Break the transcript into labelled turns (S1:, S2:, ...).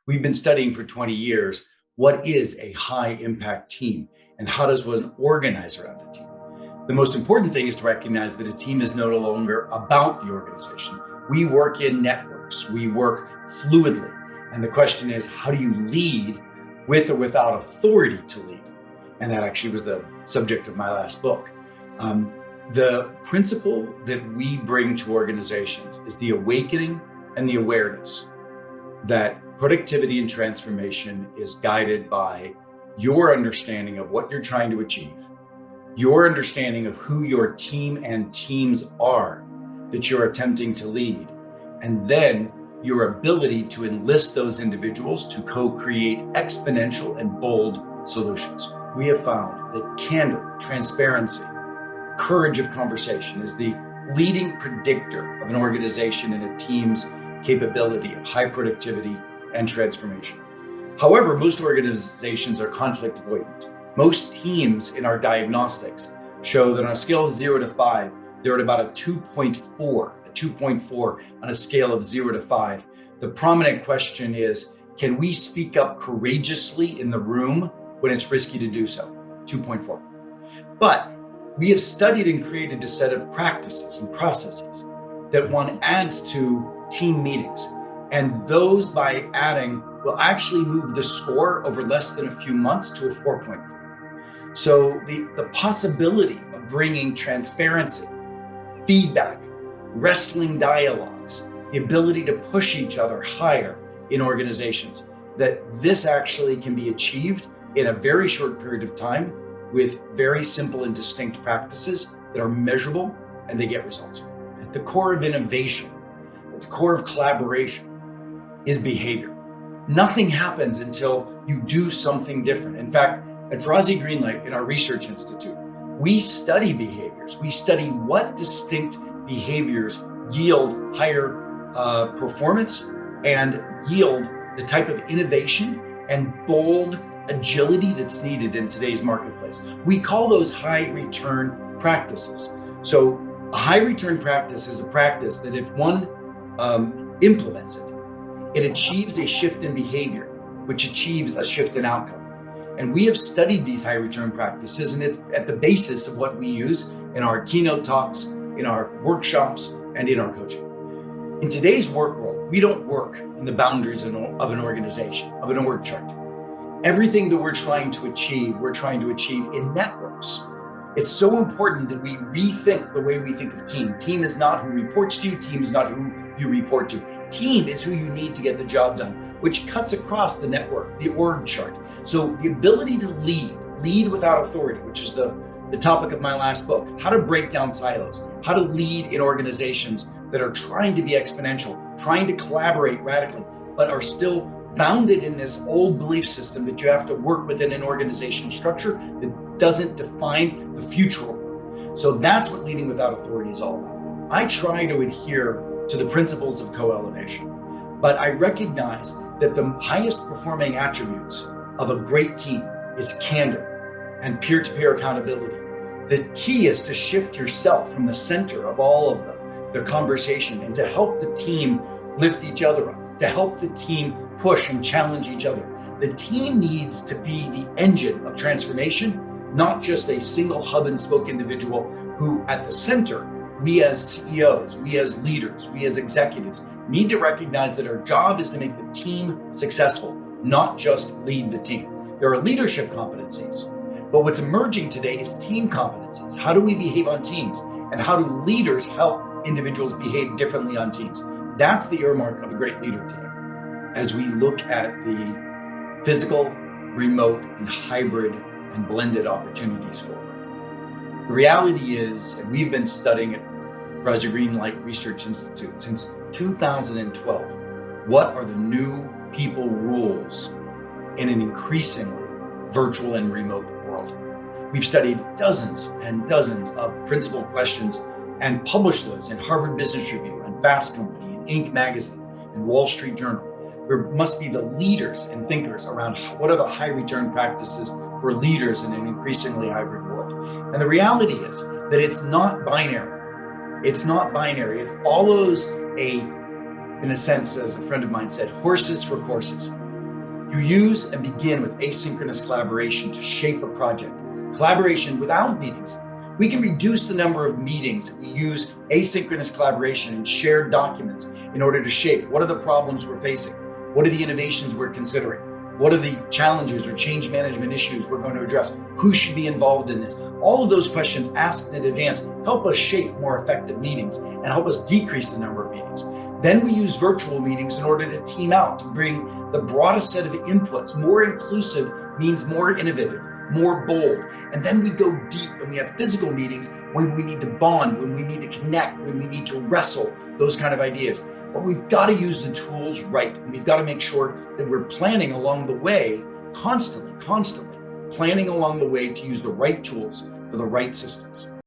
S1: We've been studying for 20 years, what is a high impact team and how does one organize around a team? The most important thing is to recognize that a team is no longer about the organization. We work in networks, we work fluidly. And the question is, how do you lead with or without authority to lead? And that actually was the subject of my last book. The principle that we bring to organizations is the awakening and the awareness that productivity and transformation is guided by your understanding of what you're trying to achieve, your understanding of who your team and teams are that you're attempting to lead, and then your ability to enlist those individuals to co-create exponential and bold solutions. We have found that candor, transparency, courage of conversation is the leading predictor of an organization and a team's capability of high productivity and transformation. However, most organizations are conflict avoidant. Most teams in our diagnostics show that on a scale of 0 to 5, they're at about a 2.4 on a scale of 0 to 5. The prominent question is, can we speak up courageously in the room when it's risky to do so? 2.4. But we have studied and created a set of practices and processes that one adds to team meetings. And those by adding will actually move the score over less than a few months to a 4.4. So the possibility of bringing transparency, feedback, wrestling dialogues, the ability to push each other higher in organizations, that this actually can be achieved in a very short period of time with very simple and distinct practices that are measurable and they get results. At the core of innovation, at the core of collaboration is behavior. Nothing happens until you do something different. In fact, at Ferrazzi Greenlight, in our research institute, we study behaviors. We study what distinct behaviors yield higher performance and yield the type of innovation and bold agility that's needed in today's marketplace. We call those high return practices. So a high return practice is a practice that if one implements it, it achieves a shift in behavior, which achieves a shift in outcome. And we have studied these high return practices, and it's at the basis of what we use in our keynote talks, in our workshops, and in our coaching. In today's work world, we don't work in the boundaries of an organization, of an org chart. Everything that we're trying to achieve in networks. It's so important that we rethink the way we think of team. Team is not who reports to you. Team is not who you report to. Team is who you need to get the job done, which cuts across the network, the org chart. So the ability to lead without authority, which is the topic of my last book, how to break down silos, how to lead in organizations that are trying to be exponential, trying to collaborate radically, but are still bounded in this old belief system that you have to work within an organization structure that doesn't define the future of work. So that's what leading without authority is all about. I try to adhere to the principles of co-elevation, but I recognize that the highest performing attributes of a great team is candor and peer-to-peer accountability. The key is to shift yourself from the center of all of the conversation and to help the team lift each other up, to help the team push and challenge each other. The team needs to be the engine of transformation, not just a single hub and spoke individual who at the center, we as CEOs, we as leaders, we as executives need to recognize that our job is to make the team successful, not just lead the team. There are leadership competencies, but what's emerging today is team competencies. How do we behave on teams? And how do leaders help individuals behave differently on teams? That's the earmark of a great leader today. As we look at the physical, remote, and hybrid and blended opportunities for work. The reality is, and we've been studying at Ferrazzi Greenlight Research Institute since 2012, what are the new people rules in an increasingly virtual and remote world? We've studied dozens and dozens of principal questions and published those in Harvard Business Review and Fast Company and Inc. magazine and Wall Street Journal. There must be the leaders and thinkers around what are the high return practices for leaders in an increasingly hybrid world. And the reality is that it's not binary. It's not binary. It follows in a sense, as a friend of mine said, horses for courses. You use and begin with asynchronous collaboration to shape a project. Collaboration without meetings. We can reduce the number of meetings if we use asynchronous collaboration and shared documents in order to shape what are the problems we're facing, what are the innovations we're considering, what are the challenges or change management issues we're going to address, who should be involved in this. All of those questions asked in advance help us shape more effective meetings and help us decrease the number of meetings. Then we use virtual meetings in order to team out, to bring the broadest set of inputs. More inclusive means more innovative, more bold. And then we go deep and we have physical meetings when we need to bond, when we need to connect, when we need to wrestle those kind of ideas. But we've got to use the tools right. And we've got to make sure that we're planning along the way, constantly planning along the way to use the right tools for the right systems.